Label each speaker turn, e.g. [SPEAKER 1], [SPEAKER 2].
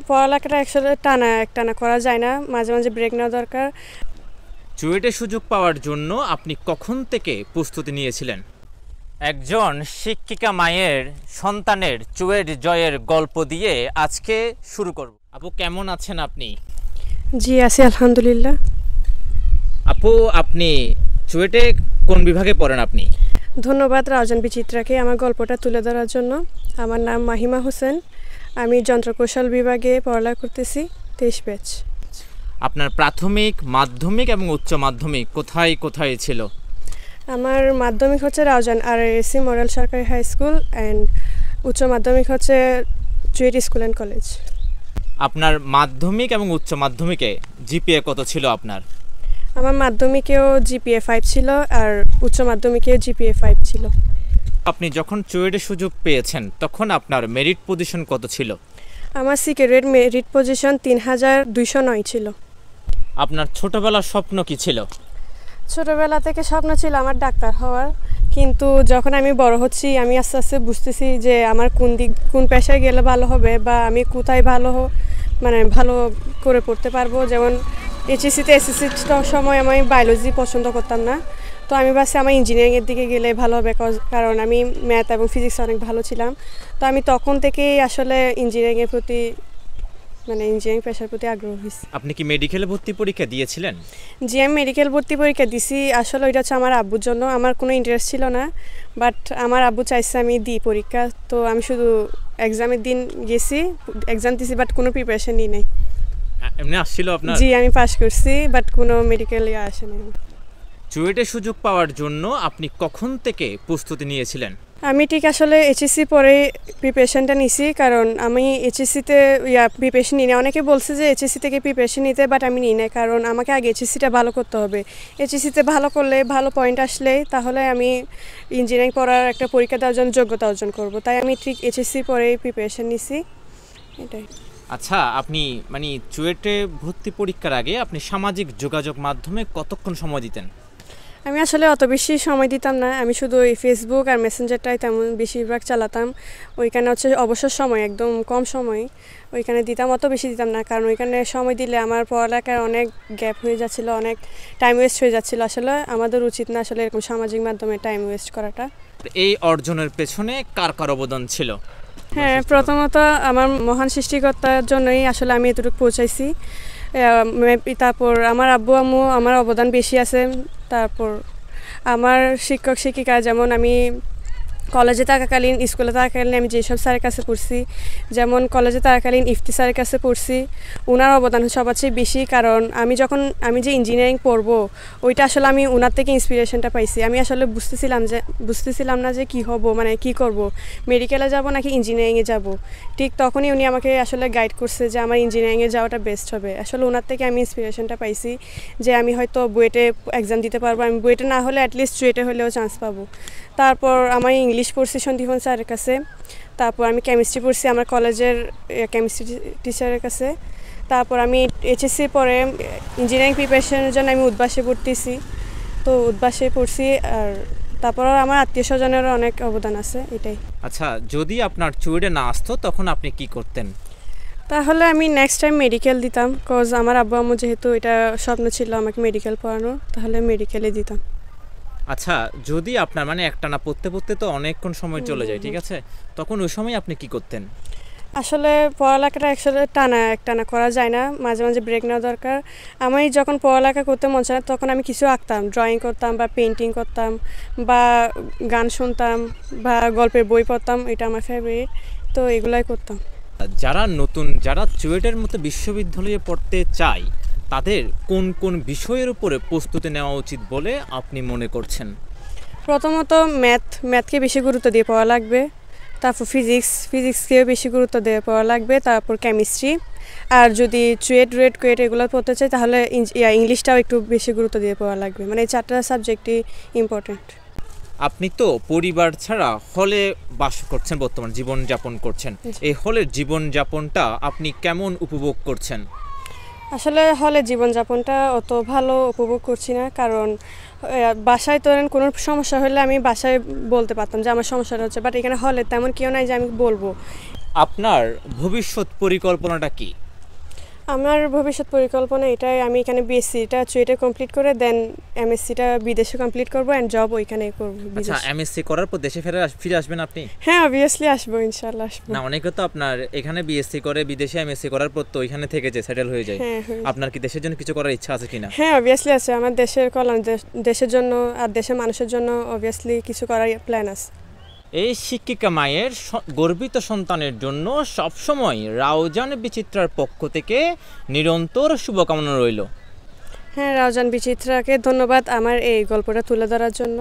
[SPEAKER 1] পড়ালেখাটা একসাথে একটানা করা যায় না, মাঝে মাঝে ব্রেক নেওয়া দরকার।
[SPEAKER 2] চুয়েটে সুযোগ পাওয়ার জন্য আপনি কখন থেকে প্রস্তুতি নিয়েছিলেন? একজন শিক্ষিকা মায়ের সন্তানের চুয়েট জয়ের গল্প দিয়ে আজকে শুরু করব। আপু, কেমন আছেন আপনি?
[SPEAKER 1] জি আছি, আলহামদুলিল্লাহ।
[SPEAKER 2] আপু, আপনি চুয়েটে কোন বিভাগে পড়েন আপনি?
[SPEAKER 1] ধন্যবাদ রাজন বিচিত্রাকে আমার গল্পটা তুলে ধরার জন্য। আমার নাম মাহিমা হোসেন, আমি যন্ত্রকৌশল বিভাগে পড়ালেখা করতেছি, 23 ব্যাচ।
[SPEAKER 2] আপনার প্রাথমিক, মাধ্যমিক এবং উচ্চ মাধ্যমিক কোথায় কোথায় ছিল?
[SPEAKER 1] আমার মাধ্যমিক হচ্ছে রাউজান RAC মডেল সরকারি হাই স্কুল অ্যান্ড উচ্চ মাধ্যমিক হচ্ছে চুয়েট স্কুল অ্যান্ড কলেজ।
[SPEAKER 2] আপনার মাধ্যমিক এবং উচ্চ মাধ্যমিকে জিপিএ কত ছিল আপনার?
[SPEAKER 1] আমার মাধ্যমিকেও GPA 5 ছিল আর উচ্চ মাধ্যমিকেও GPA 5 ছিল।
[SPEAKER 2] আপনি যখন চুয়েটে সুযোগ পেয়েছেন তখন আপনার মেরিট পজিশন কত ছিল?
[SPEAKER 1] আমার সিক্রেট মেরিট পজিশন 3209 ছিল।
[SPEAKER 2] আপনার ছোটবেলার স্বপ্ন কি ছিল?
[SPEAKER 1] ছোটবেলা থেকে স্বপ্ন ছিল আমার ডাক্তার হওয়ার, কিন্তু যখন আমি বড় হচ্ছি আমি আস্তে আস্তে বুঝতেছি যে আমার কোন পেশায় গেলে ভালো হবে বা আমি কোথায় ভালো করে পড়তে পারবো। যেমন HSC-তে SSC সময় আমি বায়োলজি পছন্দ করতাম না, তো আমি ভাবছি আমার ইঞ্জিনিয়ারিংয়ের দিকে গেলে ভালো হবে, কারণ আমি ম্যাথ এবং ফিজিক্স অনেক ভালো ছিলাম। তো আমি তখন থেকেই আসলে ইঞ্জিনিয়ারিংয়ের প্রতি ইঞ্জিনিয়ারিং পেশার প্রতি আগ্রহ হয়েছি।
[SPEAKER 2] আপনি কি মেডিকেলে ভর্তি পরীক্ষা দিয়েছিলেন?
[SPEAKER 1] জি, আমি মেডিকেল ভর্তি পরীক্ষা দিছি। আসলে ওইটা হচ্ছে আমার আব্বুর জন্য, আমার কোনো ইন্টারেস্ট ছিল না, বাট আমার আব্বু চাইছে আমি দিই পরীক্ষা। তো আমি শুধু এক্সামের দিন গেছি, এক্সাম দিছি, বাট কোনো প্রিপারেশন নিই নাই।
[SPEAKER 2] এমনি আসছিল আপনার?
[SPEAKER 1] জি, আমি পাস করছি, বাট কোনো মেডিকেল আসেনি।
[SPEAKER 2] চুয়েটে সুযোগ পাওয়ার জন্য আপনি কখন থেকে প্রস্তুতি নিয়েছিলেন?
[SPEAKER 1] আমি ঠিক আসলে HSC পরে প্রিপারেশনটা নিছি, কারণ আমি HSC-তে প্রিপারেশন নিই না। অনেকে বলছে যে HSC থেকে প্রিপারেশন নিতে, বাট আমি নিই না, কারণ আমাকে আগে HSC-টা ভালো করতে হবে। HSC-তে ভালো করলে, ভালো পয়েন্ট আসলে তাহলে আমি ইঞ্জিনিয়ারিং পড়ার একটা পরীক্ষা দেওয়ার জন্য যোগ্যতা অর্জন করব। তাই আমি ঠিক HSC পরে প্রিপারেশন নিছি, এটাই।
[SPEAKER 2] আচ্ছা, আপনি চুয়েটে ভর্তি পরীক্ষার আগে আপনি সামাজিক যোগাযোগ মাধ্যমে কতক্ষণ সময় দিতেন?
[SPEAKER 1] আমি আসলে অত বেশি সময় দিতাম না, আমি শুধু ওই ফেসবুক আর মেসেঞ্জারটাই তেমন বেশিরভাগ চালাতাম। ওইখানে হচ্ছে অবসর সময় একদম কম সময় ওইখানে দিতাম, অত বেশি দিতাম না, কারণ ওইখানে সময় দিলে আমার পড়ালেখার অনেক গ্যাপ হয়ে যাচ্ছিলো, অনেক টাইম ওয়েস্ট হয়ে যাচ্ছিলো। আসলে আমাদের উচিত না আসলে এরকম সামাজিক মাধ্যমে টাইম ওয়েস্ট করাটা।
[SPEAKER 2] এই অর্জনের পেছনে কার কার অবদান ছিল?
[SPEAKER 1] হ্যাঁ, প্রথমত আমার মহান সৃষ্টিকর্তার জন্যই আসলে আমি এতটুকু পৌঁছাইছি। তারপর আমার আব্বু আম্মু আমার অবদান বেশি আছে। তারপর আমার শিক্ষক শিক্ষিকা, যেমন আমি কলেজে থাকাকালীন, স্কুলে থাকাকালীন আমি যেসব স্যারের কাছে পড়ছি, যেমন কলেজে থাকাকালীন ইফতি স্যারের কাছে পড়ছি, ওনার অবদান সবার চেয়ে বেশি। কারণ আমি যে ইঞ্জিনিয়ারিং পড়বো ওইটা আসলে আমি ওনার থেকে ইন্সপিরেশনটা পাইছি। আমি আসলে বুঝতেছিলাম না যে কী হব, কী করব, মেডিকেলে যাব নাকি ইঞ্জিনিয়ারিংয়ে যাব। ঠিক তখনই উনি আমাকে আসলে গাইড করছে যে আমার ইঞ্জিনিয়ারিংয়ে যাওয়াটা বেস্ট হবে। আসলে ওনার থেকে আমি ইন্সপিরেশনটা পাইছি যে আমি হয়তো বুয়েটে এক্সাম দিতে পারবো, আমি বুয়েটে না হলে অ্যাটলিস্ট চুয়েটে হলেও চান্স পাবো। তারপর আমি ইংলিশ পড়ছি সন্দীপন স্যারের কাছে। তারপর আমি কেমিস্ট্রি পড়ছি আমার কলেজের কেমিস্ট্রি টিচারের কাছে। তারপর আমি HSC পরে ইঞ্জিনিয়ারিং প্রিপারেশনের জন্য আমি উদ্বাসে পড়তেছি, তো উদ্বাসে পড়ছি। আর তারপর আমার আত্মীয় স্বজনেরও অনেক অবদান আছে, এটাই।
[SPEAKER 2] আচ্ছা, যদি আপনার চুয়েটে না আসতো তখন আপনি কি করতেন?
[SPEAKER 1] তাহলে আমি নেক্সট টাইম মেডিকেল দিতাম, কজ আমার আব্বু আম্মু যেহেতু এটা স্বপ্ন ছিল আমাকে মেডিকেল পড়ানোর, তাহলে মেডিকেলে দিতাম।
[SPEAKER 2] আচ্ছা, যদি আপনার একটানা পড়তে পড়তে তো অনেকক্ষণ সময় চলে যায়, ঠিক আছে, তখন ওই সময় আপনি কি করতেন?
[SPEAKER 1] আসলে পড়ালেখাটা একসাথে একটানা করা যায় না, মাঝে মাঝে ব্রেক নেওয়া দরকার। আমি যখন পড়ালেখা করতে মন চায় তখন আমি কিছু আঁকতাম, ড্রয়িং করতাম বা পেন্টিং করতাম বা গান শুনতাম বা গল্পের বই পড়তাম, এটা আমার ফেভারিট, তো এগুলাই করতাম।
[SPEAKER 2] যারা চুয়েটের মতো বিশ্ববিদ্যালয়ে পড়তে চায় তাদের কোন কোন বিষয়ের উপরে প্রস্তুতি নেওয়া উচিত বলে আপনি মনে করছেন?
[SPEAKER 1] প্রথমত ম্যাথকে বেশি গুরুত্ব দিয়ে পড়া লাগবে। তারপর ফিজিক্সকেও বেশি গুরুত্ব দিয়ে পড়া লাগবে। তারপর কেমিস্ট্রি, আর যদি কুয়েট এগুলো পড়তে চাই তাহলে ইংলিশটাও একটু বেশি গুরুত্ব দিয়ে পড়া লাগবে। এই 4টা সাবজেক্টই ইম্পর্টেন্ট।
[SPEAKER 2] আপনি তো পরিবার ছাড়া হলে বাস করছেন, বর্তমান জীবনযাপন করছেন, এই হলের জীবনযাপনটা আপনি কেমন উপভোগ করছেন?
[SPEAKER 1] আসলে হলে জীবনযাপনটা অত ভালো উপভোগ করছি না, কারণ বাসায় তো কোনো সমস্যা হলে আমি বাসায় বলতে পারতাম যে আমার সমস্যাটা হচ্ছে, বাট এখানে হলে তেমন কেউ নাই যে আমি বলবো।
[SPEAKER 2] আপনার ভবিষ্যৎ পরিকল্পনাটা কি?
[SPEAKER 1] আমার ভবিষ্যৎ পরিকল্পনা এটাই, আমি এখানে বিএসসিটা চুয়েটে কমপ্লিট করে দেন এমএসসিটা বিদেশে কমপ্লিট করব অ্যান্ড জব ওইখানেই করব।
[SPEAKER 2] আচ্ছা, এমএসসি করার পর দেশে ফিরে আসবেন আপনি?
[SPEAKER 1] হ্যাঁ অবভিয়াসলি আসবো, ইনশাআল্লাহ আসবো।
[SPEAKER 2] না, অনেকে তো আপনার এখানে বিএসসি করে বিদেশে এমএসসি করার পর তো ওইখানে থেকে যায়, সেটেল হয়ে যায়।
[SPEAKER 1] হ্যাঁ
[SPEAKER 2] আপনার কি দেশের জন্য কিছু করার ইচ্ছা আছে কিনা?
[SPEAKER 1] হ্যাঁ অবভিয়াসলি আছে, আমার দেশের কল্যাণ, দেশের জন্য আর দেশের মানুষের জন্য অবভিয়াসলি কিছু করার প্ল্যান আছে।
[SPEAKER 2] এই শিক্ষিকা মায়ের গর্বিত সন্তানের জন্য সবসময় রাউজান বিচিত্রার পক্ষ থেকে নিরন্তর শুভকামনা রইল।
[SPEAKER 1] হ্যাঁ রাউজান বিচিত্রাকে ধন্যবাদ আমার এই গল্পটা তুলে ধরার জন্য।